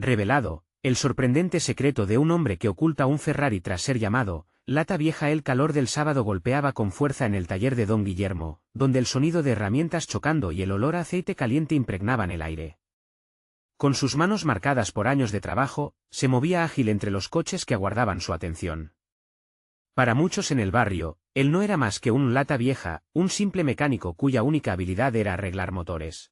revelado, el sorprendente secreto de un hombre que oculta un Ferrari tras ser llamado lata vieja. El calor del sábado golpeaba con fuerza en el taller de don Guillermo, donde el sonido de herramientas chocando y el olor a aceite caliente impregnaban el aire. Con sus manos marcadas por años de trabajo, se movía ágil entre los coches que aguardaban su atención. Para muchos en el barrio, él no era más que un lata vieja, un simple mecánico cuya única habilidad era arreglar motores.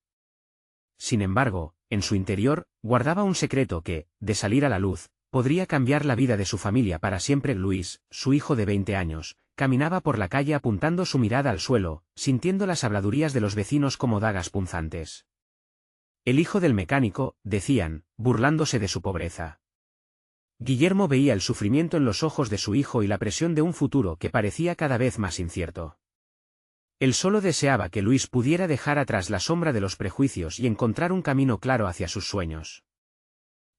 Sin embargo, en su interior, guardaba un secreto que, de salir a la luz, podría cambiar la vida de su familia para siempre. Luis, su hijo de 20 años, caminaba por la calle apuntando su mirada al suelo, sintiendo las habladurías de los vecinos como dagas punzantes. El hijo del mecánico, decían, burlándose de su pobreza. Guillermo veía el sufrimiento en los ojos de su hijo y la presión de un futuro que parecía cada vez más incierto. Él solo deseaba que Luis pudiera dejar atrás la sombra de los prejuicios y encontrar un camino claro hacia sus sueños.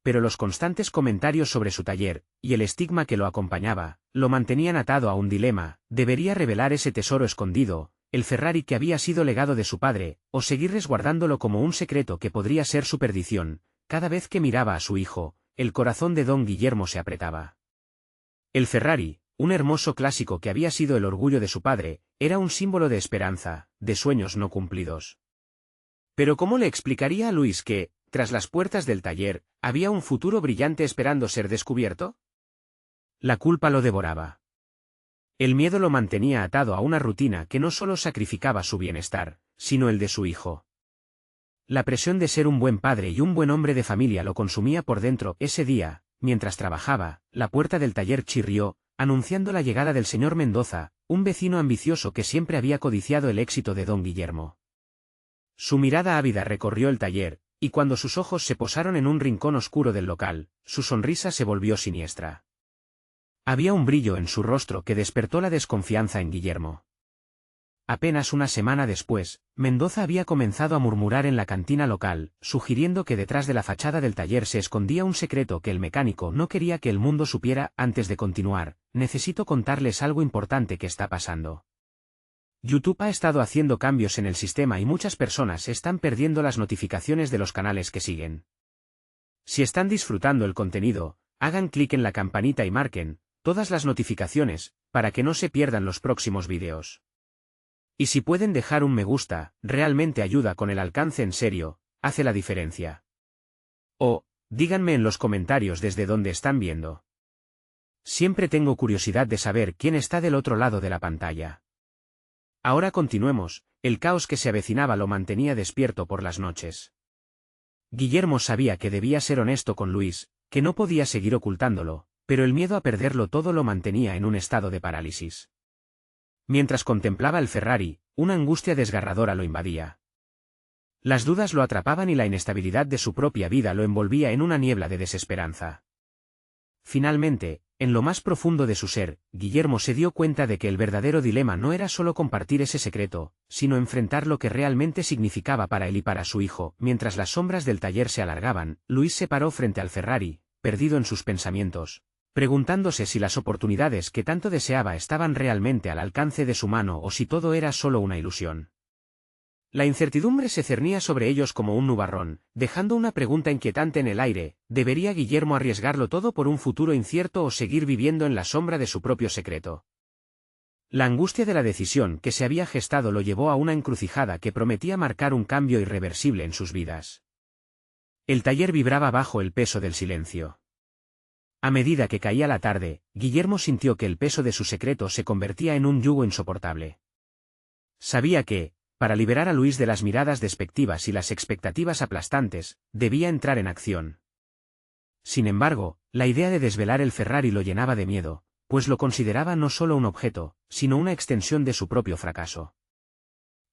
Pero los constantes comentarios sobre su taller, y el estigma que lo acompañaba, lo mantenían atado a un dilema: ¿debería revelar ese tesoro escondido, el Ferrari que había sido legado de su padre, o seguir resguardándolo como un secreto que podría ser su perdición? Cada vez que miraba a su hijo, el corazón de don Guillermo se apretaba. El Ferrari, un hermoso clásico que había sido el orgullo de su padre, era un símbolo de esperanza, de sueños no cumplidos. Pero ¿cómo le explicaría a Luis que, tras las puertas del taller, había un futuro brillante esperando ser descubierto? La culpa lo devoraba. El miedo lo mantenía atado a una rutina que no solo sacrificaba su bienestar, sino el de su hijo. La presión de ser un buen padre y un buen hombre de familia lo consumía por dentro. Ese día, mientras trabajaba, la puerta del taller chirrió, anunciando la llegada del señor Mendoza, un vecino ambicioso que siempre había codiciado el éxito de don Guillermo. Su mirada ávida recorrió el taller, y cuando sus ojos se posaron en un rincón oscuro del local, su sonrisa se volvió siniestra. Había un brillo en su rostro que despertó la desconfianza en Guillermo. Apenas una semana después, Mendoza había comenzado a murmurar en la cantina local, sugiriendo que detrás de la fachada del taller se escondía un secreto que el mecánico no quería que el mundo supiera. Antes de continuar, necesito contarles algo importante que está pasando. YouTube ha estado haciendo cambios en el sistema y muchas personas están perdiendo las notificaciones de los canales que siguen. Si están disfrutando el contenido, hagan clic en la campanita y marquen todas las notificaciones, para que no se pierdan los próximos vídeos. Y si pueden dejar un me gusta, realmente ayuda con el alcance. En serio, hace la diferencia. O, díganme en los comentarios desde dónde están viendo. Siempre tengo curiosidad de saber quién está del otro lado de la pantalla. Ahora continuemos. El caos que se avecinaba lo mantenía despierto por las noches. Guillermo sabía que debía ser honesto con Luis, que no podía seguir ocultándolo, pero el miedo a perderlo todo lo mantenía en un estado de parálisis. Mientras contemplaba el Ferrari, una angustia desgarradora lo invadía. Las dudas lo atrapaban y la inestabilidad de su propia vida lo envolvía en una niebla de desesperanza. Finalmente, en lo más profundo de su ser, Guillermo se dio cuenta de que el verdadero dilema no era solo compartir ese secreto, sino enfrentar lo que realmente significaba para él y para su hijo. Mientras las sombras del taller se alargaban, Luis se paró frente al Ferrari, perdido en sus pensamientos, preguntándose si las oportunidades que tanto deseaba estaban realmente al alcance de su mano o si todo era solo una ilusión. La incertidumbre se cernía sobre ellos como un nubarrón, dejando una pregunta inquietante en el aire: ¿debería Guillermo arriesgarlo todo por un futuro incierto o seguir viviendo en la sombra de su propio secreto? La angustia de la decisión que se había gestado lo llevó a una encrucijada que prometía marcar un cambio irreversible en sus vidas. El taller vibraba bajo el peso del silencio. A medida que caía la tarde, Guillermo sintió que el peso de su secreto se convertía en un yugo insoportable. Sabía que, para liberar a Luis de las miradas despectivas y las expectativas aplastantes, debía entrar en acción. Sin embargo, la idea de desvelar el Ferrari lo llenaba de miedo, pues lo consideraba no solo un objeto, sino una extensión de su propio fracaso.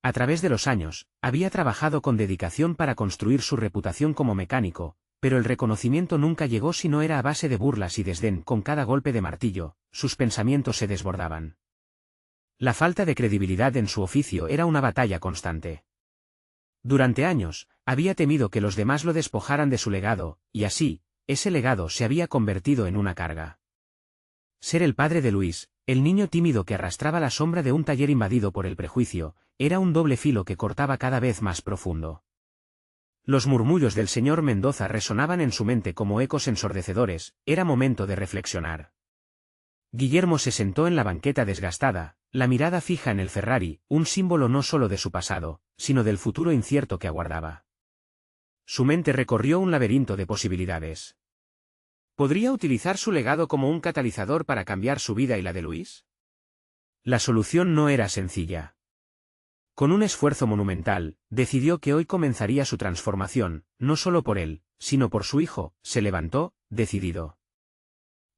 A través de los años, había trabajado con dedicación para construir su reputación como mecánico, pero el reconocimiento nunca llegó si no era a base de burlas y desdén. Con cada golpe de martillo, sus pensamientos se desbordaban. La falta de credibilidad en su oficio era una batalla constante. Durante años, había temido que los demás lo despojaran de su legado, y así, ese legado se había convertido en una carga. Ser el padre de Luis, el niño tímido que arrastraba la sombra de un taller invadido por el prejuicio, era un doble filo que cortaba cada vez más profundo. Los murmullos del señor Mendoza resonaban en su mente como ecos ensordecedores. Era momento de reflexionar. Guillermo se sentó en la banqueta desgastada, la mirada fija en el Ferrari, un símbolo no solo de su pasado, sino del futuro incierto que aguardaba. Su mente recorrió un laberinto de posibilidades. ¿Podría utilizar su legado como un catalizador para cambiar su vida y la de Luis? La solución no era sencilla. Con un esfuerzo monumental, decidió que hoy comenzaría su transformación, no solo por él, sino por su hijo. Se levantó, decidido.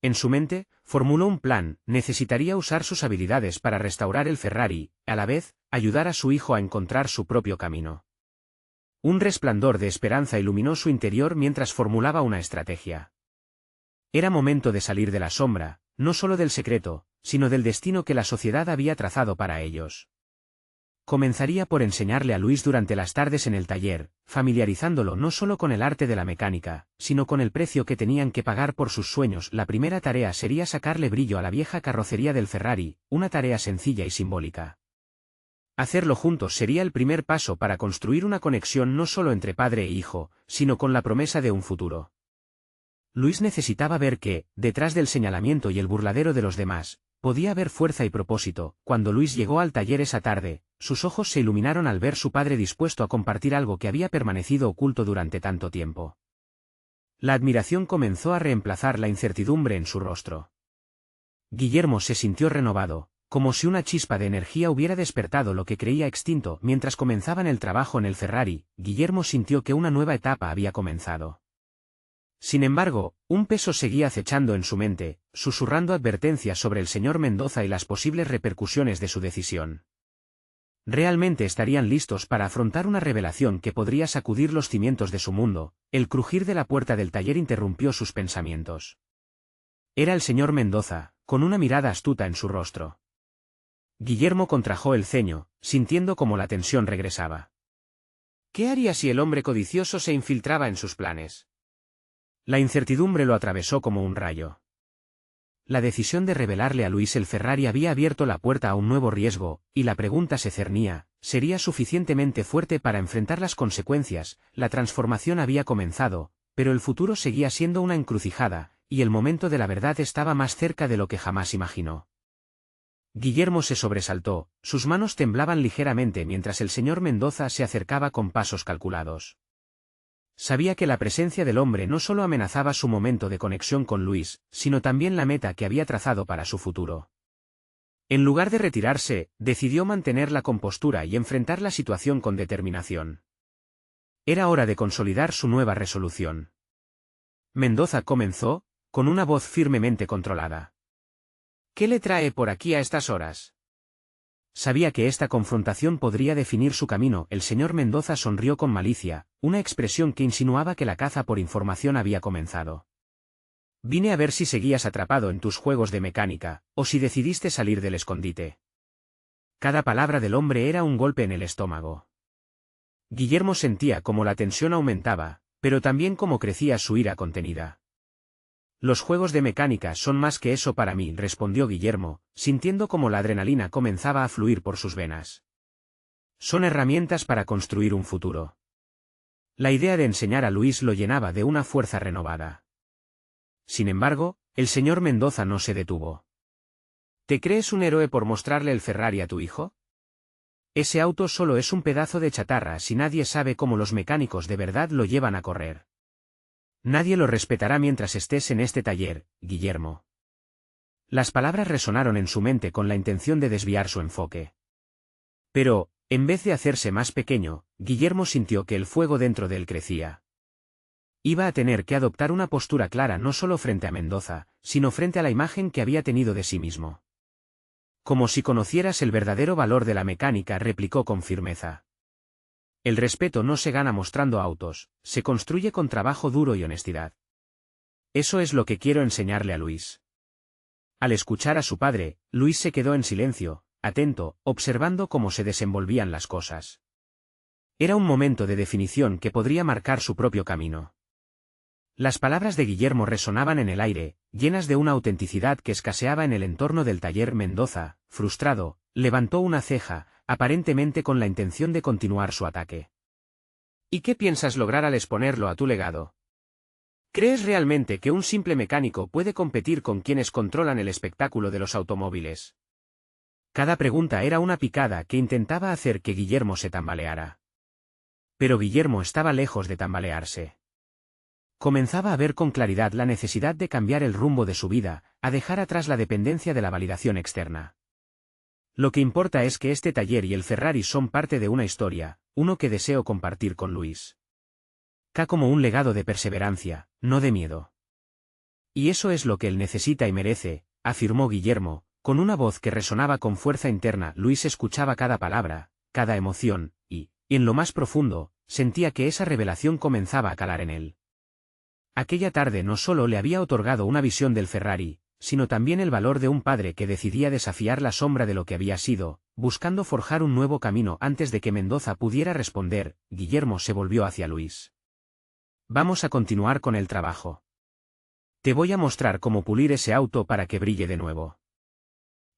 En su mente, formuló un plan. Necesitaría usar sus habilidades para restaurar el Ferrari, a la vez, ayudar a su hijo a encontrar su propio camino. Un resplandor de esperanza iluminó su interior mientras formulaba una estrategia. Era momento de salir de la sombra, no solo del secreto, sino del destino que la sociedad había trazado para ellos. Comenzaría por enseñarle a Luis durante las tardes en el taller, familiarizándolo no solo con el arte de la mecánica, sino con el precio que tenían que pagar por sus sueños. La primera tarea sería sacarle brillo a la vieja carrocería del Ferrari, una tarea sencilla y simbólica. Hacerlo juntos sería el primer paso para construir una conexión no solo entre padre e hijo, sino con la promesa de un futuro. Luis necesitaba ver que, detrás del señalamiento y el burladero de los demás, podía haber fuerza y propósito. Cuando Luis llegó al taller esa tarde, sus ojos se iluminaron al ver su padre dispuesto a compartir algo que había permanecido oculto durante tanto tiempo. La admiración comenzó a reemplazar la incertidumbre en su rostro. Guillermo se sintió renovado, como si una chispa de energía hubiera despertado lo que creía extinto. Mientras comenzaban el trabajo en el Ferrari, Guillermo sintió que una nueva etapa había comenzado. Sin embargo, un peso seguía acechando en su mente, susurrando advertencias sobre el señor Mendoza y las posibles repercusiones de su decisión. ¿Realmente estarían listos para afrontar una revelación que podría sacudir los cimientos de su mundo? El crujir de la puerta del taller interrumpió sus pensamientos. Era el señor Mendoza, con una mirada astuta en su rostro. Guillermo contrajo el ceño, sintiendo cómo la tensión regresaba. ¿Qué haría si el hombre codicioso se infiltraba en sus planes? La incertidumbre lo atravesó como un rayo. La decisión de revelarle a Luis el Ferrari había abierto la puerta a un nuevo riesgo, y la pregunta se cernía: ¿sería suficientemente fuerte para enfrentar las consecuencias? La transformación había comenzado, pero el futuro seguía siendo una encrucijada, y el momento de la verdad estaba más cerca de lo que jamás imaginó. Guillermo se sobresaltó, sus manos temblaban ligeramente mientras el señor Mendoza se acercaba con pasos calculados. Sabía que la presencia del hombre no solo amenazaba su momento de conexión con Luis, sino también la meta que había trazado para su futuro. En lugar de retirarse, decidió mantener la compostura y enfrentar la situación con determinación. Era hora de consolidar su nueva resolución. Mendoza comenzó, con una voz firmemente controlada. ¿Qué le trae por aquí a estas horas? Sabía que esta confrontación podría definir su camino. El señor Mendoza sonrió con malicia, una expresión que insinuaba que la caza por información había comenzado. Vine a ver si seguías atrapado en tus juegos de mecánica, o si decidiste salir del escondite. Cada palabra del hombre era un golpe en el estómago. Guillermo sentía cómo la tensión aumentaba, pero también cómo crecía su ira contenida. Los juegos de mecánica son más que eso para mí, respondió Guillermo, sintiendo cómo la adrenalina comenzaba a fluir por sus venas. Son herramientas para construir un futuro. La idea de enseñar a Luis lo llenaba de una fuerza renovada. Sin embargo, el señor Mendoza no se detuvo. ¿Te crees un héroe por mostrarle el Ferrari a tu hijo? Ese auto solo es un pedazo de chatarra si nadie sabe cómo los mecánicos de verdad lo llevan a correr. Nadie lo respetará mientras estés en este taller, Guillermo. Las palabras resonaron en su mente con la intención de desviar su enfoque. Pero, en vez de hacerse más pequeño, Guillermo sintió que el fuego dentro de él crecía. Iba a tener que adoptar una postura clara no solo frente a Mendoza, sino frente a la imagen que había tenido de sí mismo. Como si conocieras el verdadero valor de la mecánica, replicó con firmeza. El respeto no se gana mostrando autos, se construye con trabajo duro y honestidad. Eso es lo que quiero enseñarle a Luis. Al escuchar a su padre, Luis se quedó en silencio, atento, observando cómo se desenvolvían las cosas. Era un momento de definición que podría marcar su propio camino. Las palabras de Guillermo resonaban en el aire, llenas de una autenticidad que escaseaba en el entorno del taller. Mendoza, frustrado, levantó una ceja, aparentemente con la intención de continuar su ataque. ¿Y qué piensas lograr al exponerlo a tu legado? ¿Crees realmente que un simple mecánico puede competir con quienes controlan el espectáculo de los automóviles? Cada pregunta era una picada que intentaba hacer que Guillermo se tambaleara. Pero Guillermo estaba lejos de tambalearse. Comenzaba a ver con claridad la necesidad de cambiar el rumbo de su vida, a dejar atrás la dependencia de la validación externa. Lo que importa es que este taller y el Ferrari son parte de una historia, uno que deseo compartir con Luis. Como un legado de perseverancia, no de miedo. Y eso es lo que él necesita y merece, afirmó Guillermo, con una voz que resonaba con fuerza interna. Luis escuchaba cada palabra, cada emoción, y en lo más profundo, sentía que esa revelación comenzaba a calar en él. Aquella tarde no solo le había otorgado una visión del Ferrari, sino también el valor de un padre que decidía desafiar la sombra de lo que había sido, buscando forjar un nuevo camino. Antes de que Mendoza pudiera responder, Guillermo se volvió hacia Luis. Vamos a continuar con el trabajo. Te voy a mostrar cómo pulir ese auto para que brille de nuevo.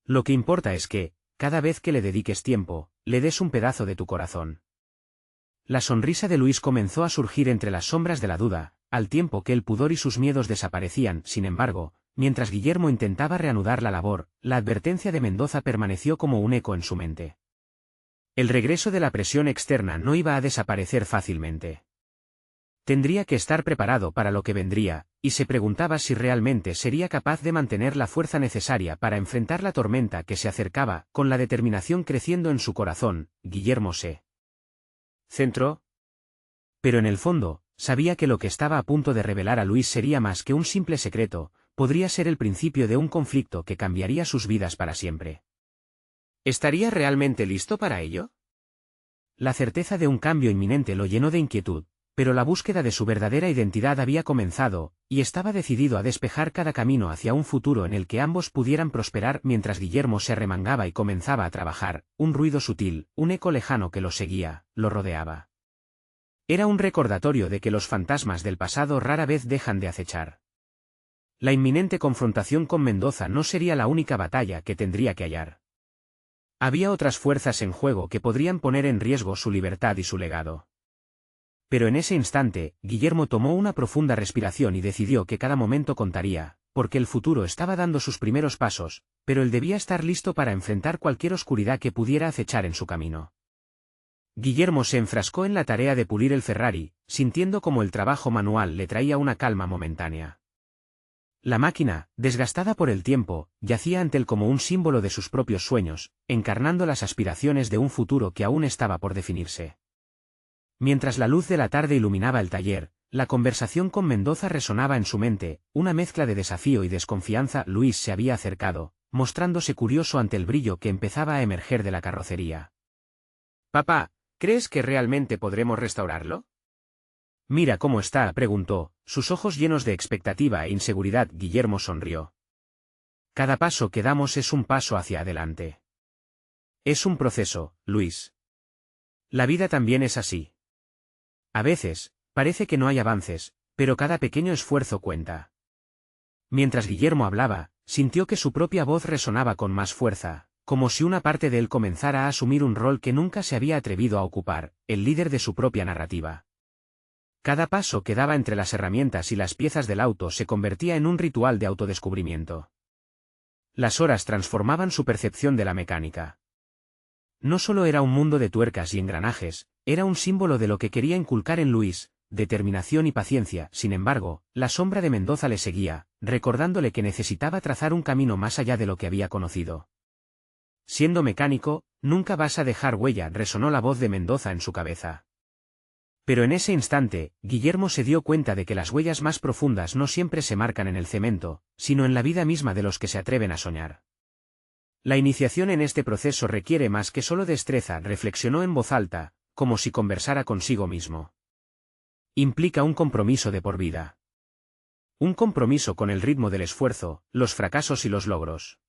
Lo que importa es que, cada vez que le dediques tiempo, le des un pedazo de tu corazón. La sonrisa de Luis comenzó a surgir entre las sombras de la duda, al tiempo que el pudor y sus miedos desaparecían. Sin embargo, mientras Guillermo intentaba reanudar la labor, la advertencia de Mendoza permaneció como un eco en su mente. El regreso de la presión externa no iba a desaparecer fácilmente. Tendría que estar preparado para lo que vendría, y se preguntaba si realmente sería capaz de mantener la fuerza necesaria para enfrentar la tormenta que se acercaba. Con la determinación creciendo en su corazón, Guillermo se centró. Pero en el fondo, sabía que lo que estaba a punto de revelar a Luis sería más que un simple secreto, podría ser el principio de un conflicto que cambiaría sus vidas para siempre. ¿Estaría realmente listo para ello? La certeza de un cambio inminente lo llenó de inquietud. Pero la búsqueda de su verdadera identidad había comenzado, y estaba decidido a despejar cada camino hacia un futuro en el que ambos pudieran prosperar. Mientras Guillermo se arremangaba y comenzaba a trabajar, un ruido sutil, un eco lejano que lo seguía, lo rodeaba. Era un recordatorio de que los fantasmas del pasado rara vez dejan de acechar. La inminente confrontación con Mendoza no sería la única batalla que tendría que hallar. Había otras fuerzas en juego que podrían poner en riesgo su libertad y su legado. Pero en ese instante, Guillermo tomó una profunda respiración y decidió que cada momento contaría, porque el futuro estaba dando sus primeros pasos, pero él debía estar listo para enfrentar cualquier oscuridad que pudiera acechar en su camino. Guillermo se enfrascó en la tarea de pulir el Ferrari, sintiendo como el trabajo manual le traía una calma momentánea. La máquina, desgastada por el tiempo, yacía ante él como un símbolo de sus propios sueños, encarnando las aspiraciones de un futuro que aún estaba por definirse. Mientras la luz de la tarde iluminaba el taller, la conversación con Mendoza resonaba en su mente, una mezcla de desafío y desconfianza. Luis se había acercado, mostrándose curioso ante el brillo que empezaba a emerger de la carrocería. «Papá, ¿crees que realmente podremos restaurarlo?» «Mira cómo está», preguntó, sus ojos llenos de expectativa e inseguridad. Guillermo sonrió. «Cada paso que damos es un paso hacia adelante. Es un proceso, Luis. La vida también es así. A veces, parece que no hay avances, pero cada pequeño esfuerzo cuenta». Mientras Guillermo hablaba, sintió que su propia voz resonaba con más fuerza, como si una parte de él comenzara a asumir un rol que nunca se había atrevido a ocupar, el líder de su propia narrativa. Cada paso que daba entre las herramientas y las piezas del auto se convertía en un ritual de autodescubrimiento. Las horas transformaban su percepción de la mecánica. No solo era un mundo de tuercas y engranajes, era un símbolo de lo que quería inculcar en Luis, determinación y paciencia. Sin embargo, la sombra de Mendoza le seguía, recordándole que necesitaba trazar un camino más allá de lo que había conocido. «Siendo mecánico, nunca vas a dejar huella», resonó la voz de Mendoza en su cabeza. Pero en ese instante, Guillermo se dio cuenta de que las huellas más profundas no siempre se marcan en el cemento, sino en la vida misma de los que se atreven a soñar. La iniciación en este proceso requiere más que solo destreza, reflexionó en voz alta, como si conversara consigo mismo. Implica un compromiso de por vida. Un compromiso con el ritmo del esfuerzo, los fracasos y los logros.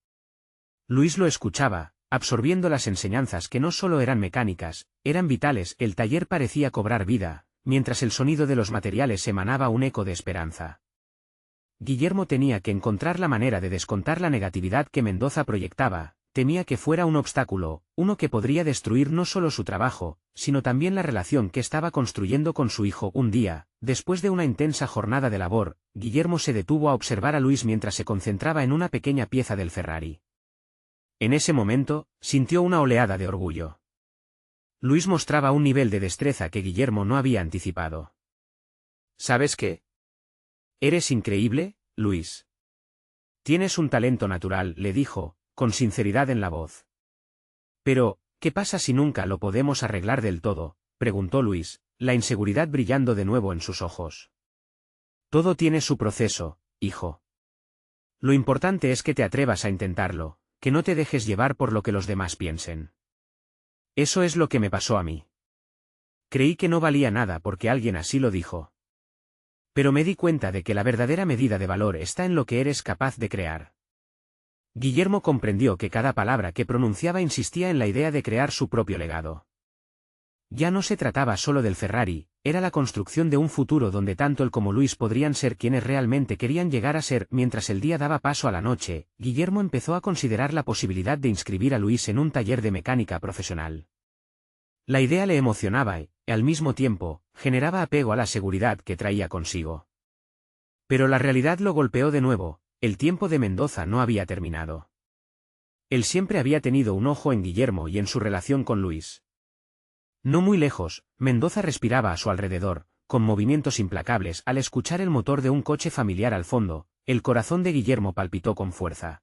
Luis lo escuchaba, absorbiendo las enseñanzas que no solo eran mecánicas, eran vitales. El taller parecía cobrar vida, mientras el sonido de los materiales emanaba un eco de esperanza. Guillermo tenía que encontrar la manera de descontar la negatividad que Mendoza proyectaba, temía que fuera un obstáculo, uno que podría destruir no solo su trabajo, sino también la relación que estaba construyendo con su hijo. Un día, después de una intensa jornada de labor, Guillermo se detuvo a observar a Luis mientras se concentraba en una pequeña pieza del Ferrari. En ese momento, sintió una oleada de orgullo. Luis mostraba un nivel de destreza que Guillermo no había anticipado. ¿Sabes qué? Eres increíble, Luis. Tienes un talento natural, le dijo, con sinceridad en la voz. Pero, ¿qué pasa si nunca lo podemos arreglar del todo?, preguntó Luis, la inseguridad brillando de nuevo en sus ojos. Todo tiene su proceso, hijo. Lo importante es que te atrevas a intentarlo, que no te dejes llevar por lo que los demás piensen. Eso es lo que me pasó a mí. Creí que no valía nada porque alguien así lo dijo. Pero me di cuenta de que la verdadera medida de valor está en lo que eres capaz de crear. Guillermo comprendió que cada palabra que pronunciaba insistía en la idea de crear su propio legado. Ya no se trataba solo del Ferrari, era la construcción de un futuro donde tanto él como Luis podrían ser quienes realmente querían llegar a ser. Mientras el día daba paso a la noche, Guillermo empezó a considerar la posibilidad de inscribir a Luis en un taller de mecánica profesional. La idea le emocionaba y, al mismo tiempo, generaba apego a la seguridad que traía consigo. Pero la realidad lo golpeó de nuevo. El tiempo de Mendoza no había terminado. Él siempre había tenido un ojo en Guillermo y en su relación con Luis. No muy lejos, Mendoza respiraba a su alrededor, con movimientos implacables. Al escuchar el motor de un coche familiar al fondo, el corazón de Guillermo palpitó con fuerza.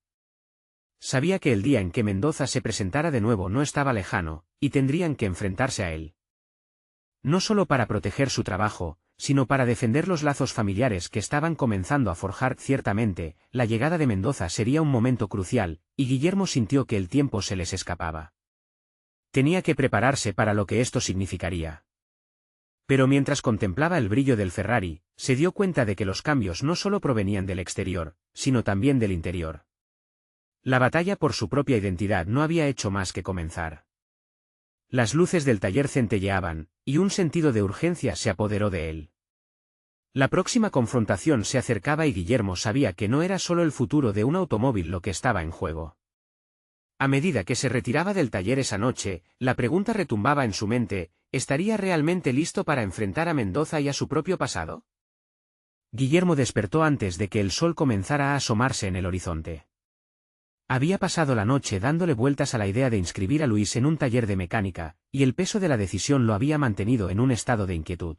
Sabía que el día en que Mendoza se presentara de nuevo no estaba lejano, y tendrían que enfrentarse a él. No solo para proteger su trabajo, sino para defender los lazos familiares que estaban comenzando a forjar. Ciertamente, la llegada de Mendoza sería un momento crucial, y Guillermo sintió que el tiempo se les escapaba. Tenía que prepararse para lo que esto significaría. Pero mientras contemplaba el brillo del Ferrari, se dio cuenta de que los cambios no solo provenían del exterior, sino también del interior. La batalla por su propia identidad no había hecho más que comenzar. Las luces del taller centelleaban, y un sentido de urgencia se apoderó de él. La próxima confrontación se acercaba y Guillermo sabía que no era solo el futuro de un automóvil lo que estaba en juego. A medida que se retiraba del taller esa noche, la pregunta retumbaba en su mente: ¿estaría realmente listo para enfrentar a Mendoza y a su propio pasado? Guillermo despertó antes de que el sol comenzara a asomarse en el horizonte. Había pasado la noche dándole vueltas a la idea de inscribir a Luis en un taller de mecánica, y el peso de la decisión lo había mantenido en un estado de inquietud.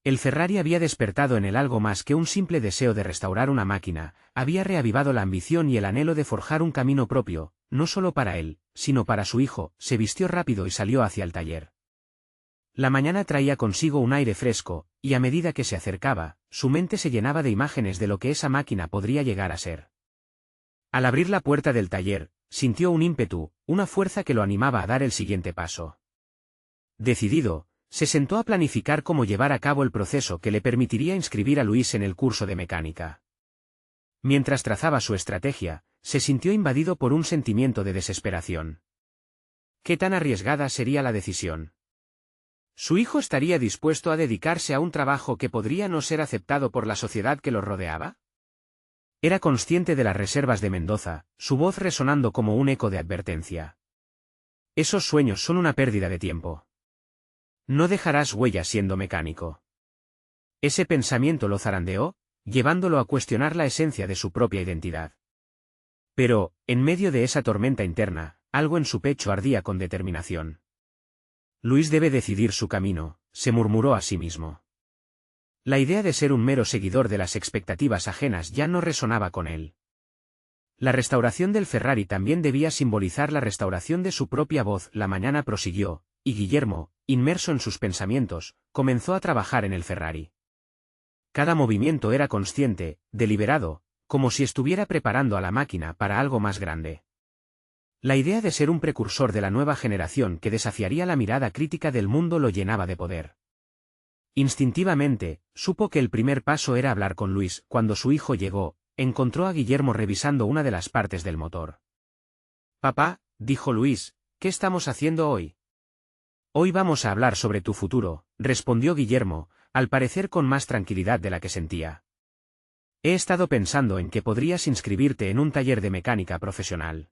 El Ferrari había despertado en él algo más que un simple deseo de restaurar una máquina, había reavivado la ambición y el anhelo de forjar un camino propio, no solo para él, sino para su hijo. Se vistió rápido y salió hacia el taller. La mañana traía consigo un aire fresco, y a medida que se acercaba, su mente se llenaba de imágenes de lo que esa máquina podría llegar a ser. Al abrir la puerta del taller, sintió un ímpetu, una fuerza que lo animaba a dar el siguiente paso. Decidido, se sentó a planificar cómo llevar a cabo el proceso que le permitiría inscribir a Luis en el curso de mecánica. Mientras trazaba su estrategia, se sintió invadido por un sentimiento de desesperación. ¿Qué tan arriesgada sería la decisión? ¿Su hijo estaría dispuesto a dedicarse a un trabajo que podría no ser aceptado por la sociedad que lo rodeaba? Era consciente de las reservas de Mendoza, su voz resonando como un eco de advertencia. Esos sueños son una pérdida de tiempo. No dejarás huella siendo mecánico. Ese pensamiento lo zarandeó, llevándolo a cuestionar la esencia de su propia identidad. Pero, en medio de esa tormenta interna, algo en su pecho ardía con determinación. Luis debe decidir su camino, se murmuró a sí mismo. La idea de ser un mero seguidor de las expectativas ajenas ya no resonaba con él. La restauración del Ferrari también debía simbolizar la restauración de su propia voz. La mañana prosiguió, y Guillermo, inmerso en sus pensamientos, comenzó a trabajar en el Ferrari. Cada movimiento era consciente, deliberado, como si estuviera preparando a la máquina para algo más grande. La idea de ser un precursor de la nueva generación que desafiaría la mirada crítica del mundo lo llenaba de poder. Instintivamente, supo que el primer paso era hablar con Luis. Cuando su hijo llegó, encontró a Guillermo revisando una de las partes del motor. «Papá», dijo Luis, «¿qué estamos haciendo hoy?» «Hoy vamos a hablar sobre tu futuro», respondió Guillermo, al parecer con más tranquilidad de la que sentía. «He estado pensando en que podrías inscribirte en un taller de mecánica profesional.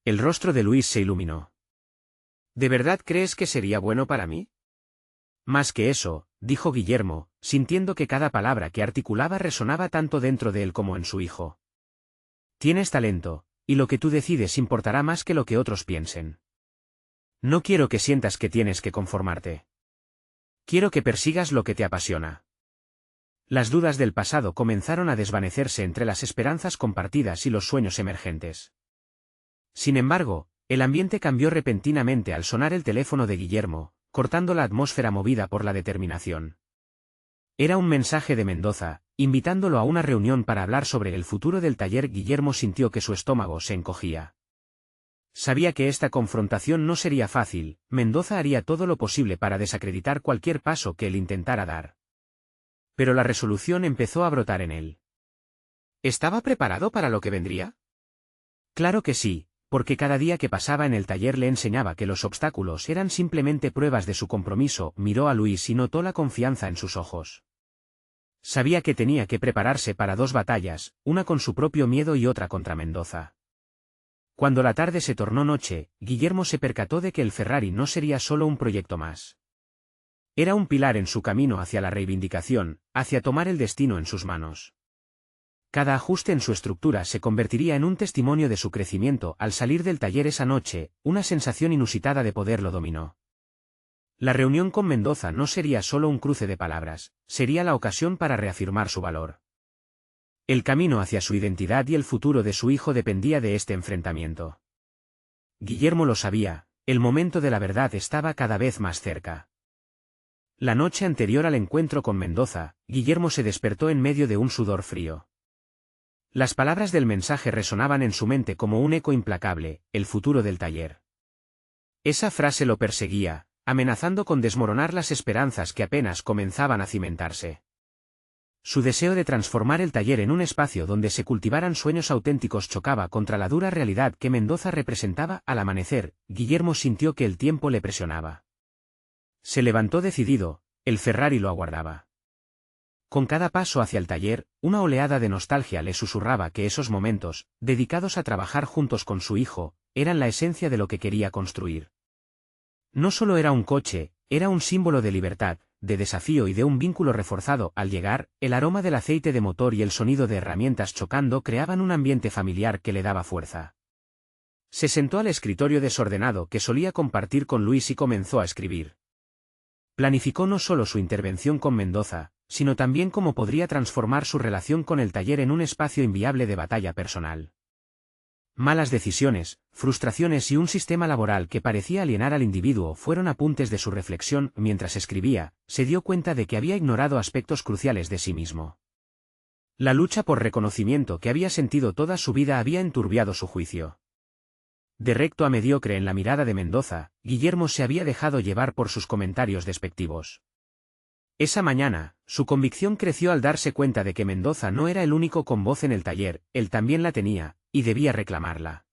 El rostro de Luis se iluminó. ¿De verdad crees que sería bueno para mí? Más que eso, dijo Guillermo, sintiendo que cada palabra que articulaba resonaba tanto dentro de él como en su hijo. Tienes talento, y lo que tú decides importará más que lo que otros piensen. No quiero que sientas que tienes que conformarte. Quiero que persigas lo que te apasiona. Las dudas del pasado comenzaron a desvanecerse entre las esperanzas compartidas y los sueños emergentes. Sin embargo, el ambiente cambió repentinamente al sonar el teléfono de Guillermo, cortando la atmósfera movida por la determinación. Era un mensaje de Mendoza, invitándolo a una reunión para hablar sobre el futuro del taller. Guillermo sintió que su estómago se encogía. Sabía que esta confrontación no sería fácil. Mendoza haría todo lo posible para desacreditar cualquier paso que él intentara dar. Pero la resolución empezó a brotar en él. ¿Estaba preparado para lo que vendría? Claro que sí, porque cada día que pasaba en el taller le enseñaba que los obstáculos eran simplemente pruebas de su compromiso. Miró a Luis y notó la confianza en sus ojos. Sabía que tenía que prepararse para dos batallas, una con su propio miedo y otra contra Mendoza. Cuando la tarde se tornó noche, Guillermo se percató de que el Ferrari no sería solo un proyecto más. Era un pilar en su camino hacia la reivindicación, hacia tomar el destino en sus manos. Cada ajuste en su estructura se convertiría en un testimonio de su crecimiento. Al salir del taller esa noche, una sensación inusitada de poder lo dominó. La reunión con Mendoza no sería solo un cruce de palabras, sería la ocasión para reafirmar su valor. El camino hacia su identidad y el futuro de su hijo dependía de este enfrentamiento. Guillermo lo sabía, el momento de la verdad estaba cada vez más cerca. La noche anterior al encuentro con Mendoza, Guillermo se despertó en medio de un sudor frío. Las palabras del mensaje resonaban en su mente como un eco implacable: el futuro del taller. Esa frase lo perseguía, amenazando con desmoronar las esperanzas que apenas comenzaban a cimentarse. Su deseo de transformar el taller en un espacio donde se cultivaran sueños auténticos chocaba contra la dura realidad que Mendoza representaba. Al amanecer, Guillermo sintió que el tiempo le presionaba. Se levantó decidido, el Ferrari lo aguardaba. Con cada paso hacia el taller, una oleada de nostalgia le susurraba que esos momentos, dedicados a trabajar juntos con su hijo, eran la esencia de lo que quería construir. No solo era un coche, era un símbolo de libertad, de desafío y de un vínculo reforzado. Al llegar, el aroma del aceite de motor y el sonido de herramientas chocando creaban un ambiente familiar que le daba fuerza. Se sentó al escritorio desordenado que solía compartir con Luis y comenzó a escribir. Planificó no solo su intervención con Mendoza, sino también cómo podría transformar su relación con el taller en un espacio inviable de batalla personal. Malas decisiones, frustraciones y un sistema laboral que parecía alienar al individuo fueron apuntes de su reflexión. Mientras escribía, se dio cuenta de que había ignorado aspectos cruciales de sí mismo. La lucha por reconocimiento que había sentido toda su vida había enturbiado su juicio. De recto a mediocre en la mirada de Mendoza, Guillermo se había dejado llevar por sus comentarios despectivos. Esa mañana, su convicción creció al darse cuenta de que Mendoza no era el único con voz en el taller, él también la tenía, y debía reclamarla.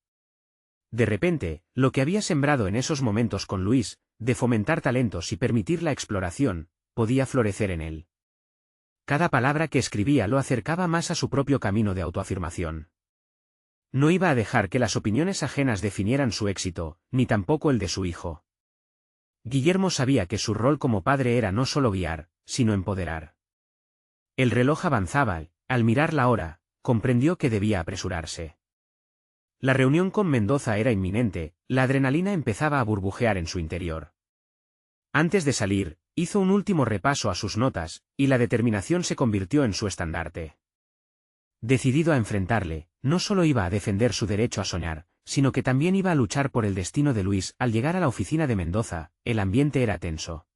De repente, lo que había sembrado en esos momentos con Luis, de fomentar talentos y permitir la exploración, podía florecer en él. Cada palabra que escribía lo acercaba más a su propio camino de autoafirmación. No iba a dejar que las opiniones ajenas definieran su éxito, ni tampoco el de su hijo. Guillermo sabía que su rol como padre era no solo guiar, sino empoderar. El reloj avanzaba, y, al mirar la hora, comprendió que debía apresurarse. La reunión con Mendoza era inminente, la adrenalina empezaba a burbujear en su interior. Antes de salir, hizo un último repaso a sus notas, y la determinación se convirtió en su estandarte. Decidido a enfrentarle, no solo iba a defender su derecho a soñar, sino que también iba a luchar por el destino de Luis. Al llegar a la oficina de Mendoza, el ambiente era tenso.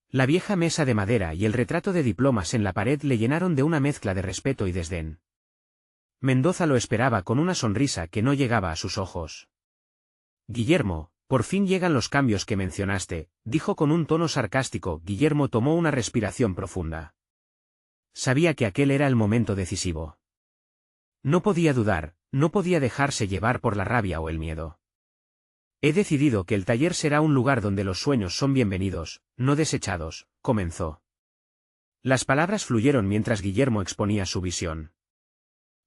La vieja mesa de madera y el retrato de diplomas en la pared le llenaron de una mezcla de respeto y desdén. Mendoza lo esperaba con una sonrisa que no llegaba a sus ojos. Guillermo, por fin llegan los cambios que mencionaste, dijo con un tono sarcástico. Guillermo tomó una respiración profunda. Sabía que aquel era el momento decisivo. No podía dudar, no podía dejarse llevar por la rabia o el miedo. He decidido que el taller será un lugar donde los sueños son bienvenidos, no desechados, comenzó. Las palabras fluyeron mientras Guillermo exponía su visión.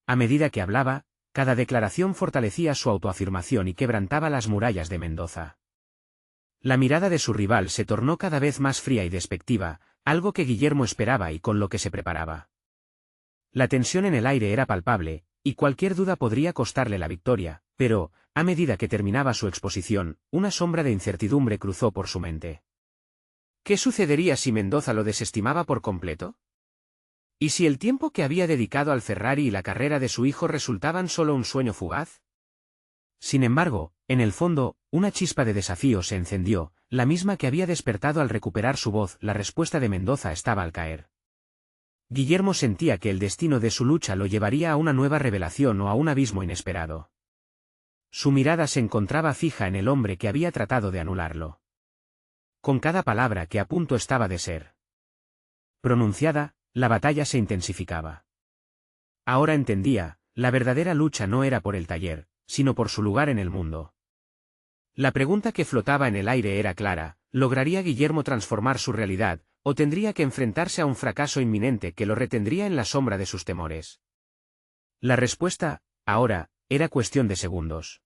A medida que hablaba, cada declaración fortalecía su autoafirmación y quebrantaba las murallas de Mendoza. La mirada de su rival se tornó cada vez más fría y despectiva, algo que Guillermo esperaba y con lo que se preparaba. La tensión en el aire era palpable, y cualquier duda podría costarle la victoria, pero, a medida que terminaba su exposición, una sombra de incertidumbre cruzó por su mente. ¿Qué sucedería si Mendoza lo desestimaba por completo? ¿Y si el tiempo que había dedicado al Ferrari y la carrera de su hijo resultaban solo un sueño fugaz? Sin embargo, en el fondo, una chispa de desafío se encendió, la misma que había despertado al recuperar su voz. La respuesta de Mendoza estaba al caer. Guillermo sentía que el destino de su lucha lo llevaría a una nueva revelación o a un abismo inesperado. Su mirada se encontraba fija en el hombre que había tratado de anularlo. Con cada palabra que a punto estaba de ser pronunciada, la batalla se intensificaba. Ahora entendía, la verdadera lucha no era por el taller, sino por su lugar en el mundo. La pregunta que flotaba en el aire era clara: ¿lograría Guillermo transformar su realidad, o tendría que enfrentarse a un fracaso inminente que lo retendría en la sombra de sus temores? La respuesta, ahora, era cuestión de segundos.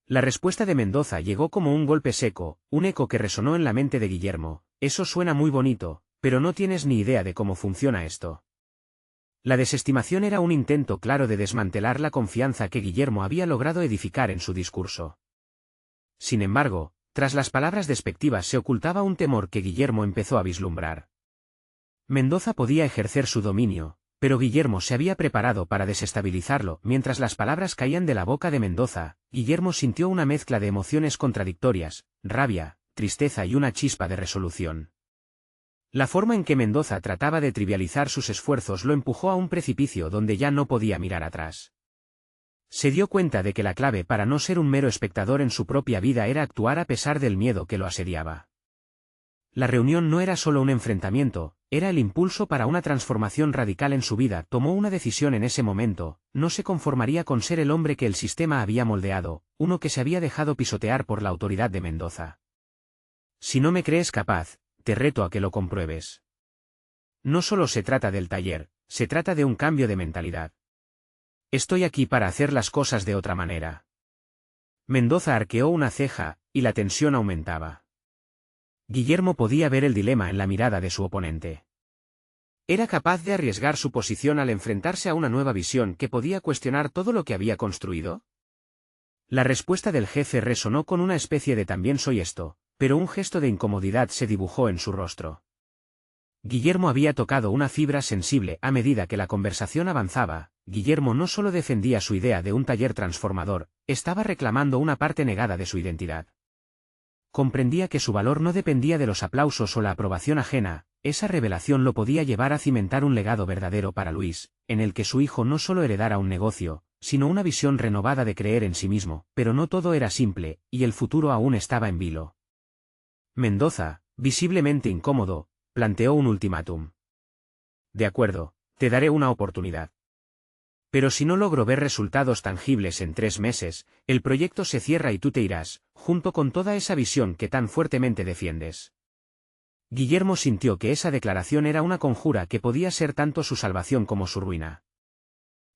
La respuesta de Mendoza llegó como un golpe seco, un eco que resonó en la mente de Guillermo: eso suena muy bonito, pero no tienes ni idea de cómo funciona esto. La desestimación era un intento claro de desmantelar la confianza que Guillermo había logrado edificar en su discurso. Sin embargo, tras las palabras despectivas se ocultaba un temor que Guillermo empezó a vislumbrar. Mendoza podía ejercer su dominio, pero Guillermo se había preparado para desestabilizarlo. Mientras las palabras caían de la boca de Mendoza, Guillermo sintió una mezcla de emociones contradictorias: rabia, tristeza y una chispa de resolución. La forma en que Mendoza trataba de trivializar sus esfuerzos lo empujó a un precipicio donde ya no podía mirar atrás. Se dio cuenta de que la clave para no ser un mero espectador en su propia vida era actuar a pesar del miedo que lo asediaba. La reunión no era solo un enfrentamiento, era el impulso para una transformación radical en su vida. Tomó una decisión en ese momento: no se conformaría con ser el hombre que el sistema había moldeado, uno que se había dejado pisotear por la autoridad de Mendoza. Si no me crees capaz, te reto a que lo compruebes. No solo se trata del taller, se trata de un cambio de mentalidad. Estoy aquí para hacer las cosas de otra manera. Mendoza arqueó una ceja, y la tensión aumentaba. Guillermo podía ver el dilema en la mirada de su oponente. ¿Era capaz de arriesgar su posición al enfrentarse a una nueva visión que podía cuestionar todo lo que había construido? La respuesta del jefe resonó con una especie de «también soy esto», pero un gesto de incomodidad se dibujó en su rostro. Guillermo había tocado una fibra sensible. A medida que la conversación avanzaba, Guillermo no solo defendía su idea de un taller transformador, estaba reclamando una parte negada de su identidad. Comprendía que su valor no dependía de los aplausos o la aprobación ajena. Esa revelación lo podía llevar a cimentar un legado verdadero para Luis, en el que su hijo no solo heredara un negocio, sino una visión renovada de creer en sí mismo. Pero no todo era simple, y el futuro aún estaba en vilo. Mendoza, visiblemente incómodo, planteó un ultimátum. De acuerdo, te daré una oportunidad. Pero si no logro ver resultados tangibles en 3 meses, el proyecto se cierra y tú te irás, junto con toda esa visión que tan fuertemente defiendes. Guillermo sintió que esa declaración era una conjura que podía ser tanto su salvación como su ruina.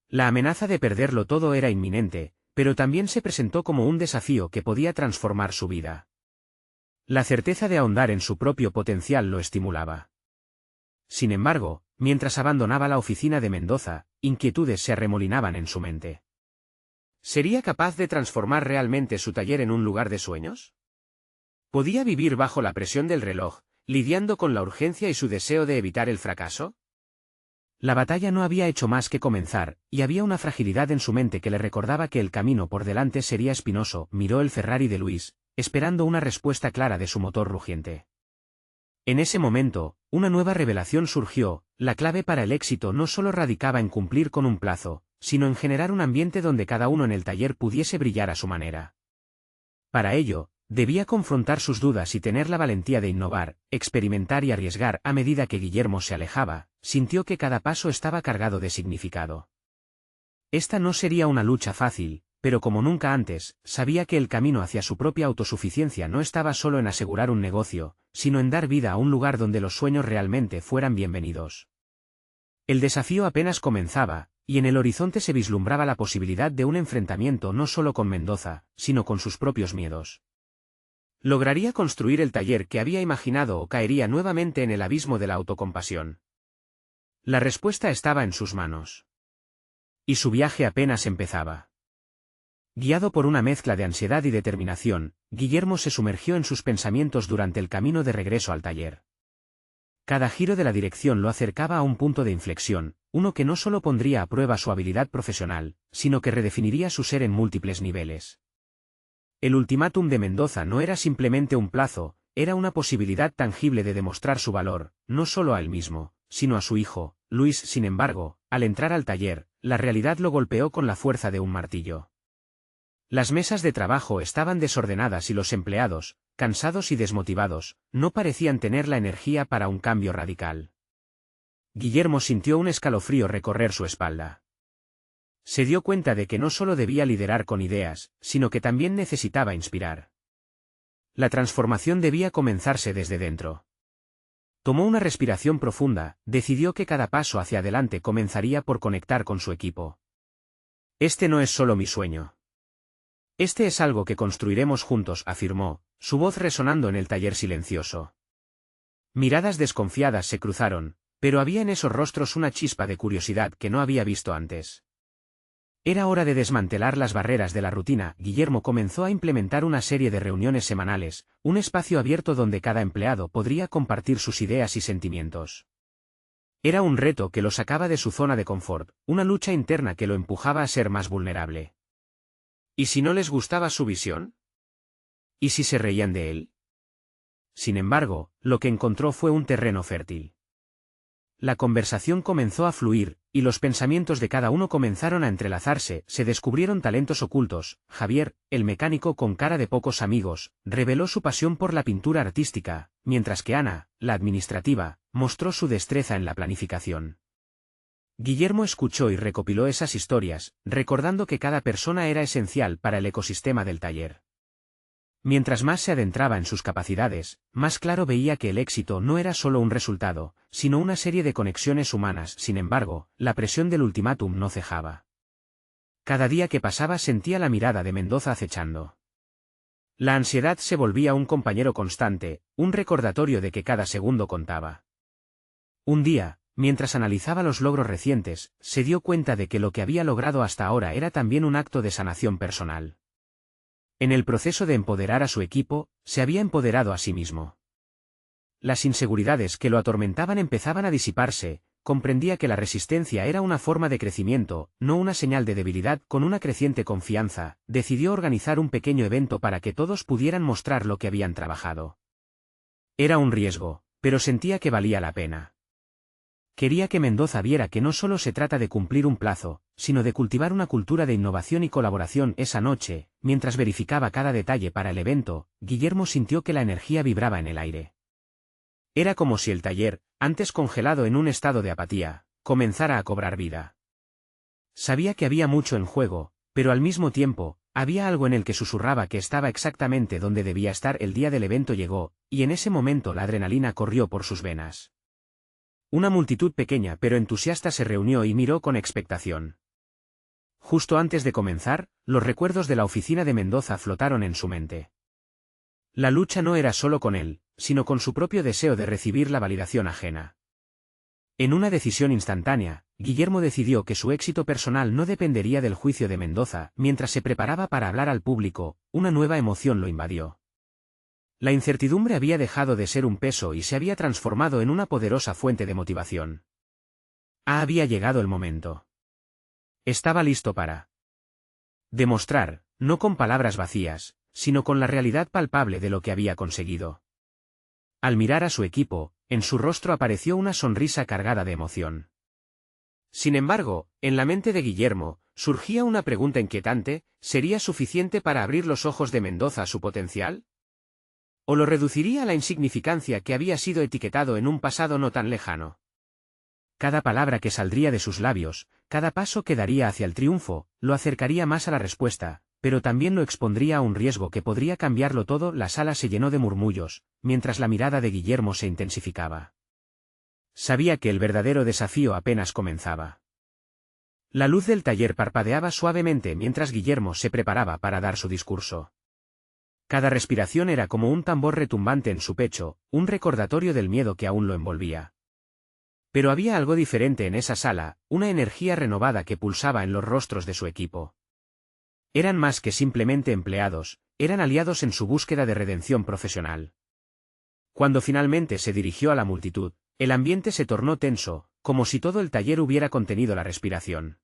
La amenaza de perderlo todo era inminente, pero también se presentó como un desafío que podía transformar su vida. La certeza de ahondar en su propio potencial lo estimulaba. Sin embargo, mientras abandonaba la oficina de Mendoza, inquietudes se arremolinaban en su mente. ¿Sería capaz de transformar realmente su taller en un lugar de sueños? ¿Podía vivir bajo la presión del reloj, lidiando con la urgencia y su deseo de evitar el fracaso? La batalla no había hecho más que comenzar, y había una fragilidad en su mente que le recordaba que el camino por delante sería espinoso. Miró el Ferrari de Luis, esperando una respuesta clara de su motor rugiente. En ese momento, una nueva revelación surgió: la clave para el éxito no solo radicaba en cumplir con un plazo, sino en generar un ambiente donde cada uno en el taller pudiese brillar a su manera. Para ello, debía confrontar sus dudas y tener la valentía de innovar, experimentar y arriesgar. A medida que Guillermo se alejaba, sintió que cada paso estaba cargado de significado. Esta no sería una lucha fácil, pero como nunca antes, sabía que el camino hacia su propia autosuficiencia no estaba solo en asegurar un negocio, sino en dar vida a un lugar donde los sueños realmente fueran bienvenidos. El desafío apenas comenzaba, y en el horizonte se vislumbraba la posibilidad de un enfrentamiento no solo con Mendoza, sino con sus propios miedos. ¿Lograría construir el taller que había imaginado o caería nuevamente en el abismo de la autocompasión? La respuesta estaba en sus manos. Y su viaje apenas empezaba. Guiado por una mezcla de ansiedad y determinación, Guillermo se sumergió en sus pensamientos durante el camino de regreso al taller. Cada giro de la dirección lo acercaba a un punto de inflexión, uno que no solo pondría a prueba su habilidad profesional, sino que redefiniría su ser en múltiples niveles. El ultimátum de Mendoza no era simplemente un plazo, era una posibilidad tangible de demostrar su valor, no solo a él mismo, sino a su hijo, Luis. Sin embargo, al entrar al taller, la realidad lo golpeó con la fuerza de un martillo. Las mesas de trabajo estaban desordenadas y los empleados, cansados y desmotivados, no parecían tener la energía para un cambio radical. Guillermo sintió un escalofrío recorrer su espalda. Se dio cuenta de que no solo debía liderar con ideas, sino que también necesitaba inspirar. La transformación debía comenzarse desde dentro. Tomó una respiración profunda, decidió que cada paso hacia adelante comenzaría por conectar con su equipo. Este no es solo mi sueño. Este es algo que construiremos juntos, afirmó, su voz resonando en el taller silencioso. Miradas desconfiadas se cruzaron, pero había en esos rostros una chispa de curiosidad que no había visto antes. Era hora de desmantelar las barreras de la rutina. Guillermo comenzó a implementar una serie de reuniones semanales, un espacio abierto donde cada empleado podría compartir sus ideas y sentimientos. Era un reto que lo sacaba de su zona de confort, una lucha interna que lo empujaba a ser más vulnerable. ¿Y si no les gustaba su visión? ¿Y si se reían de él? Sin embargo, lo que encontró fue un terreno fértil. La conversación comenzó a fluir, y los pensamientos de cada uno comenzaron a entrelazarse. Se descubrieron talentos ocultos. Javier, el mecánico con cara de pocos amigos, reveló su pasión por la pintura artística, mientras que Ana, la administrativa, mostró su destreza en la planificación. Guillermo escuchó y recopiló esas historias, recordando que cada persona era esencial para el ecosistema del taller. Mientras más se adentraba en sus capacidades, más claro veía que el éxito no era solo un resultado, sino una serie de conexiones humanas. Sin embargo, la presión del ultimátum no cejaba. Cada día que pasaba sentía la mirada de Mendoza acechando. La ansiedad se volvía un compañero constante, un recordatorio de que cada segundo contaba. Un día, mientras analizaba los logros recientes, se dio cuenta de que lo que había logrado hasta ahora era también un acto de sanación personal. En el proceso de empoderar a su equipo, se había empoderado a sí mismo. Las inseguridades que lo atormentaban empezaban a disiparse, comprendía que la resistencia era una forma de crecimiento, no una señal de debilidad. Con una creciente confianza, decidió organizar un pequeño evento para que todos pudieran mostrar lo que habían trabajado. Era un riesgo, pero sentía que valía la pena. Quería que Mendoza viera que no solo se trata de cumplir un plazo, sino de cultivar una cultura de innovación y colaboración. Esa noche, mientras verificaba cada detalle para el evento, Guillermo sintió que la energía vibraba en el aire. Era como si el taller, antes congelado en un estado de apatía, comenzara a cobrar vida. Sabía que había mucho en juego, pero al mismo tiempo, había algo en el que susurraba que estaba exactamente donde debía estar. El día del evento llegó, y en ese momento la adrenalina corrió por sus venas. Una multitud pequeña pero entusiasta se reunió y miró con expectación. Justo antes de comenzar, los recuerdos de la oficina de Mendoza flotaron en su mente. La lucha no era solo con él, sino con su propio deseo de recibir la validación ajena. En una decisión instantánea, Guillermo decidió que su éxito personal no dependería del juicio de Mendoza. Mientras se preparaba para hablar al público, una nueva emoción lo invadió. La incertidumbre había dejado de ser un peso y se había transformado en una poderosa fuente de motivación. Había llegado el momento. Estaba listo para demostrar, no con palabras vacías, sino con la realidad palpable de lo que había conseguido. Al mirar a su equipo, en su rostro apareció una sonrisa cargada de emoción. Sin embargo, en la mente de Guillermo, surgía una pregunta inquietante: ¿sería suficiente para abrir los ojos de Mendoza a su potencial? ¿O lo reduciría a la insignificancia que había sido etiquetado en un pasado no tan lejano? Cada palabra que saldría de sus labios, cada paso que daría hacia el triunfo, lo acercaría más a la respuesta, pero también lo expondría a un riesgo que podría cambiarlo todo. La sala se llenó de murmullos, mientras la mirada de Guillermo se intensificaba. Sabía que el verdadero desafío apenas comenzaba. La luz del taller parpadeaba suavemente mientras Guillermo se preparaba para dar su discurso. Cada respiración era como un tambor retumbante en su pecho, un recordatorio del miedo que aún lo envolvía. Pero había algo diferente en esa sala, una energía renovada que pulsaba en los rostros de su equipo. Eran más que simplemente empleados, eran aliados en su búsqueda de redención profesional. Cuando finalmente se dirigió a la multitud, el ambiente se tornó tenso, como si todo el taller hubiera contenido la respiración.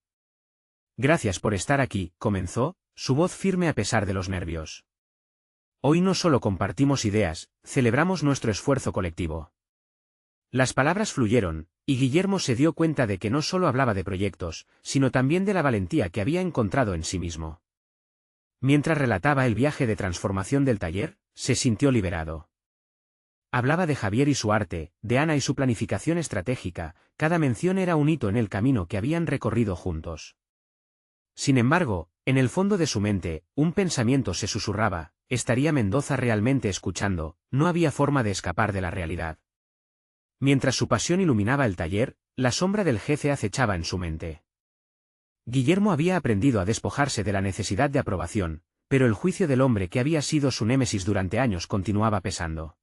Gracias por estar aquí, comenzó, su voz firme a pesar de los nervios. Hoy no solo compartimos ideas, celebramos nuestro esfuerzo colectivo. Las palabras fluyeron, y Guillermo se dio cuenta de que no solo hablaba de proyectos, sino también de la valentía que había encontrado en sí mismo. Mientras relataba el viaje de transformación del taller, se sintió liberado. Hablaba de Javier y su arte, de Ana y su planificación estratégica, cada mención era un hito en el camino que habían recorrido juntos. Sin embargo, en el fondo de su mente, un pensamiento se susurraba: ¿estaría Mendoza realmente escuchando? No había forma de escapar de la realidad. Mientras su pasión iluminaba el taller, la sombra del jefe acechaba en su mente. Guillermo había aprendido a despojarse de la necesidad de aprobación, pero el juicio del hombre que había sido su némesis durante años continuaba pesando.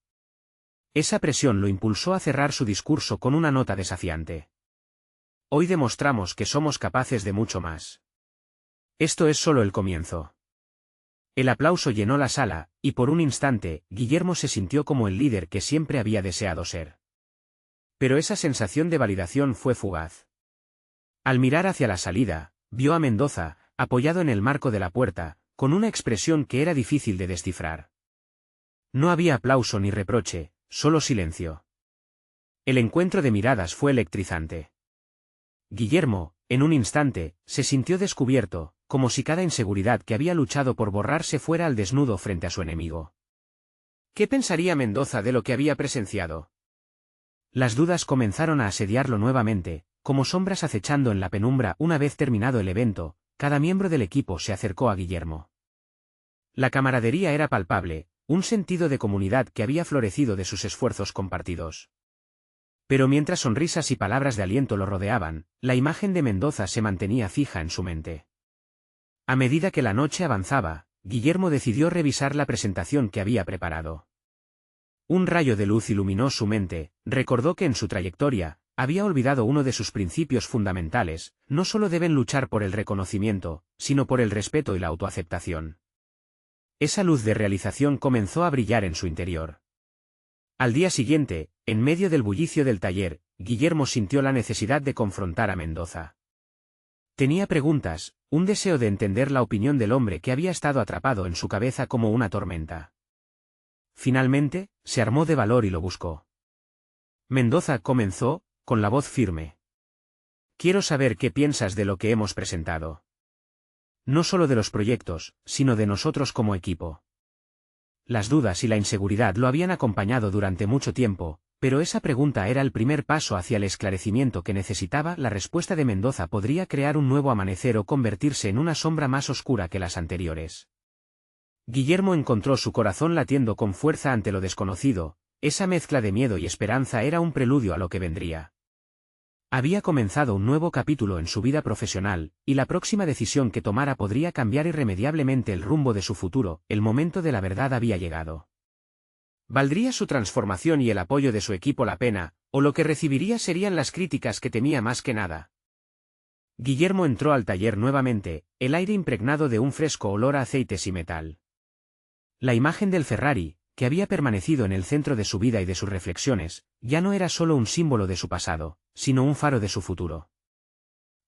Esa presión lo impulsó a cerrar su discurso con una nota desafiante. Hoy demostramos que somos capaces de mucho más. Esto es solo el comienzo. El aplauso llenó la sala, y por un instante, Guillermo se sintió como el líder que siempre había deseado ser. Pero esa sensación de validación fue fugaz. Al mirar hacia la salida, vio a Mendoza, apoyado en el marco de la puerta, con una expresión que era difícil de descifrar. No había aplauso ni reproche, solo silencio. El encuentro de miradas fue electrizante. Guillermo, en un instante, se sintió descubierto, como si cada inseguridad que había luchado por borrarse fuera al desnudo frente a su enemigo. ¿Qué pensaría Mendoza de lo que había presenciado? Las dudas comenzaron a asediarlo nuevamente, como sombras acechando en la penumbra. Una vez terminado el evento, cada miembro del equipo se acercó a Guillermo. La camaradería era palpable, un sentido de comunidad que había florecido de sus esfuerzos compartidos. Pero mientras sonrisas y palabras de aliento lo rodeaban, la imagen de Mendoza se mantenía fija en su mente. A medida que la noche avanzaba, Guillermo decidió revisar la presentación que había preparado. Un rayo de luz iluminó su mente, recordó que en su trayectoria, había olvidado uno de sus principios fundamentales: no solo deben luchar por el reconocimiento, sino por el respeto y la autoaceptación. Esa luz de realización comenzó a brillar en su interior. Al día siguiente, en medio del bullicio del taller, Guillermo sintió la necesidad de confrontar a Mendoza. Tenía preguntas, un deseo de entender la opinión del hombre que había estado atrapado en su cabeza como una tormenta. Finalmente, se armó de valor y lo buscó. Mendoza comenzó, con la voz firme. Quiero saber qué piensas de lo que hemos presentado. No solo de los proyectos, sino de nosotros como equipo. Las dudas y la inseguridad lo habían acompañado durante mucho tiempo, pero esa pregunta era el primer paso hacia el esclarecimiento que necesitaba. La respuesta de Mendoza podría crear un nuevo amanecer o convertirse en una sombra más oscura que las anteriores. Guillermo encontró su corazón latiendo con fuerza ante lo desconocido. Esa mezcla de miedo y esperanza era un preludio a lo que vendría. Había comenzado un nuevo capítulo en su vida profesional, y la próxima decisión que tomara podría cambiar irremediablemente el rumbo de su futuro. El momento de la verdad había llegado. ¿Valdría su transformación y el apoyo de su equipo la pena, o lo que recibiría serían las críticas que temía más que nada? Guillermo entró al taller nuevamente, el aire impregnado de un fresco olor a aceites y metal. La imagen del Ferrari, que había permanecido en el centro de su vida y de sus reflexiones, ya no era solo un símbolo de su pasado, sino un faro de su futuro.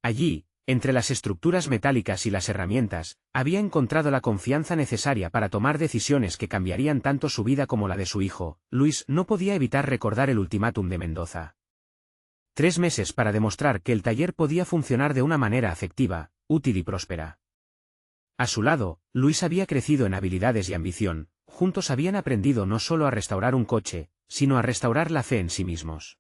Allí, entre las estructuras metálicas y las herramientas, había encontrado la confianza necesaria para tomar decisiones que cambiarían tanto su vida como la de su hijo. Luis no podía evitar recordar el ultimátum de Mendoza. 3 meses para demostrar que el taller podía funcionar de una manera afectiva, útil y próspera. A su lado, Luis había crecido en habilidades y ambición. Juntos habían aprendido no solo a restaurar un coche, sino a restaurar la fe en sí mismos.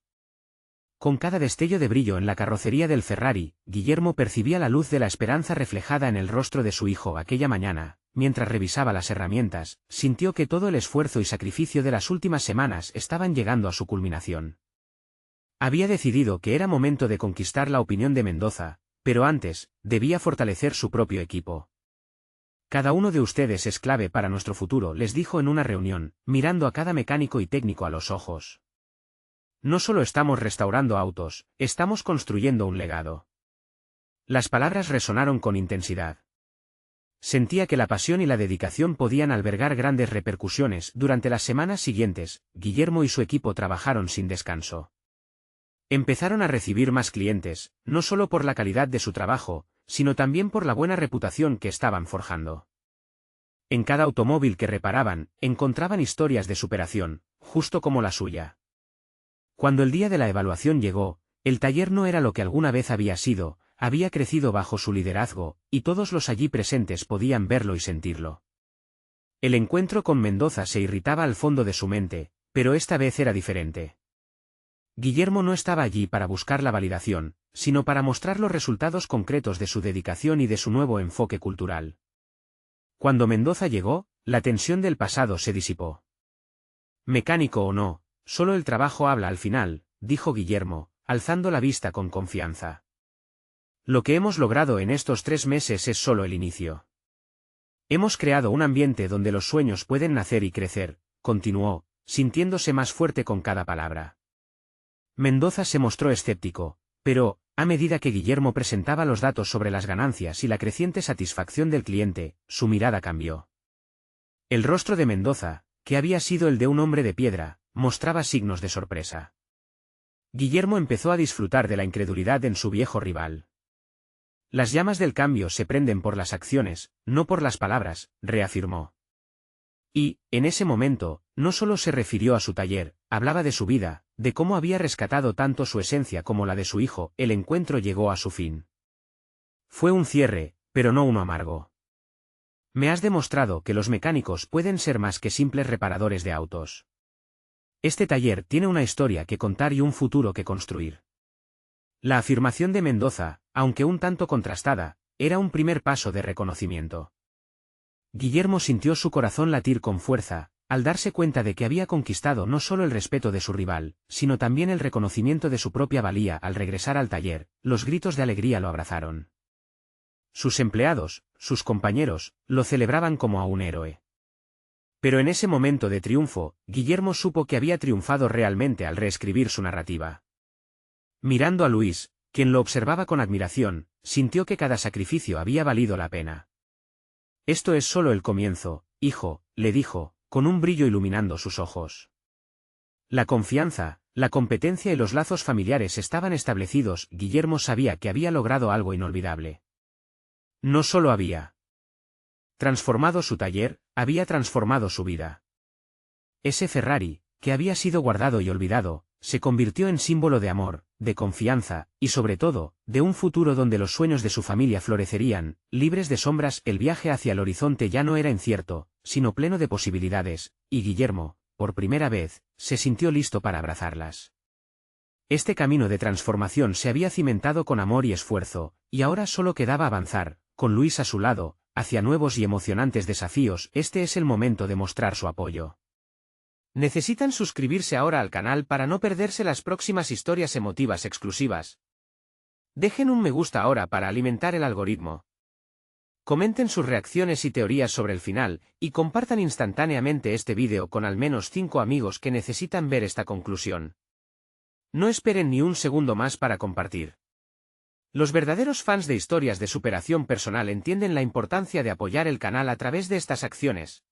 Con cada destello de brillo en la carrocería del Ferrari, Guillermo percibía la luz de la esperanza reflejada en el rostro de su hijo. Aquella mañana, mientras revisaba las herramientas, sintió que todo el esfuerzo y sacrificio de las últimas semanas estaban llegando a su culminación. Había decidido que era momento de conquistar la opinión de Mendoza, Pero antes, debía fortalecer su propio equipo. Cada uno de ustedes es clave para nuestro futuro, les dijo en una reunión, mirando a cada mecánico y técnico a los ojos. No solo estamos restaurando autos, estamos construyendo un legado. Las palabras resonaron con intensidad. Sentía que la pasión y la dedicación podían albergar grandes repercusiones. Durante las semanas siguientes, Guillermo y su equipo trabajaron sin descanso. Empezaron a recibir más clientes, no solo por la calidad de su trabajo, sino también por la buena reputación que estaban forjando. En cada automóvil que reparaban, encontraban historias de superación, justo como la suya. Cuando el día de la evaluación llegó, el taller no era lo que alguna vez había sido, había crecido bajo su liderazgo, y todos los allí presentes podían verlo y sentirlo. El encuentro con Mendoza se irritaba al fondo de su mente, pero esta vez era diferente. Guillermo no estaba allí para buscar la validación, sino para mostrar los resultados concretos de su dedicación y de su nuevo enfoque cultural. Cuando Mendoza llegó, la tensión del pasado se disipó. Mecánico o no, solo el trabajo habla al final, dijo Guillermo, alzando la vista con confianza. Lo que hemos logrado en estos 3 meses es solo el inicio. Hemos creado un ambiente donde los sueños pueden nacer y crecer, continuó, sintiéndose más fuerte con cada palabra. Mendoza se mostró escéptico, pero, a medida que Guillermo presentaba los datos sobre las ganancias y la creciente satisfacción del cliente, su mirada cambió. El rostro de Mendoza, que había sido el de un hombre de piedra, mostraba signos de sorpresa. Guillermo empezó a disfrutar de la incredulidad en su viejo rival. Las llamas del cambio se prenden por las acciones, no por las palabras, reafirmó. Y, en ese momento, no solo se refirió a su taller, hablaba de su vida, de cómo había rescatado tanto su esencia como la de su hijo. El encuentro llegó a su fin. Fue un cierre, pero no uno amargo. Me has demostrado que los mecánicos pueden ser más que simples reparadores de autos. Este taller tiene una historia que contar y un futuro que construir. La afirmación de Mendoza, aunque un tanto contrastada, era un primer paso de reconocimiento. Guillermo sintió su corazón latir con fuerza, al darse cuenta de que había conquistado no solo el respeto de su rival, sino también el reconocimiento de su propia valía. Al regresar al taller, los gritos de alegría lo abrazaron. Sus empleados, sus compañeros, lo celebraban como a un héroe. Pero en ese momento de triunfo, Guillermo supo que había triunfado realmente al reescribir su narrativa. Mirando a Luis, quien lo observaba con admiración, sintió que cada sacrificio había valido la pena. Esto es solo el comienzo, hijo, le dijo, con un brillo iluminando sus ojos. La confianza, la competencia y los lazos familiares estaban establecidos. Guillermo sabía que había logrado algo inolvidable. No solo había transformado su taller, había transformado su vida. Ese Ferrari, que había sido guardado y olvidado, se convirtió en símbolo de amor, de confianza, y sobre todo, de un futuro donde los sueños de su familia florecerían, libres de sombras. El viaje hacia el horizonte ya no era incierto, sino pleno de posibilidades, y Guillermo, por primera vez, se sintió listo para abrazarlas. Este camino de transformación se había cimentado con amor y esfuerzo, y ahora solo quedaba avanzar, con Luis a su lado, hacia nuevos y emocionantes desafíos. Este es el momento de mostrar su apoyo. ¿Necesitan suscribirse ahora al canal para no perderse las próximas historias emotivas exclusivas? Dejen un me gusta ahora para alimentar el algoritmo. Comenten sus reacciones y teorías sobre el final, y compartan instantáneamente este vídeo con al menos 5 amigos que necesitan ver esta conclusión. No esperen ni un segundo más para compartir. Los verdaderos fans de historias de superación personal entienden la importancia de apoyar el canal a través de estas acciones.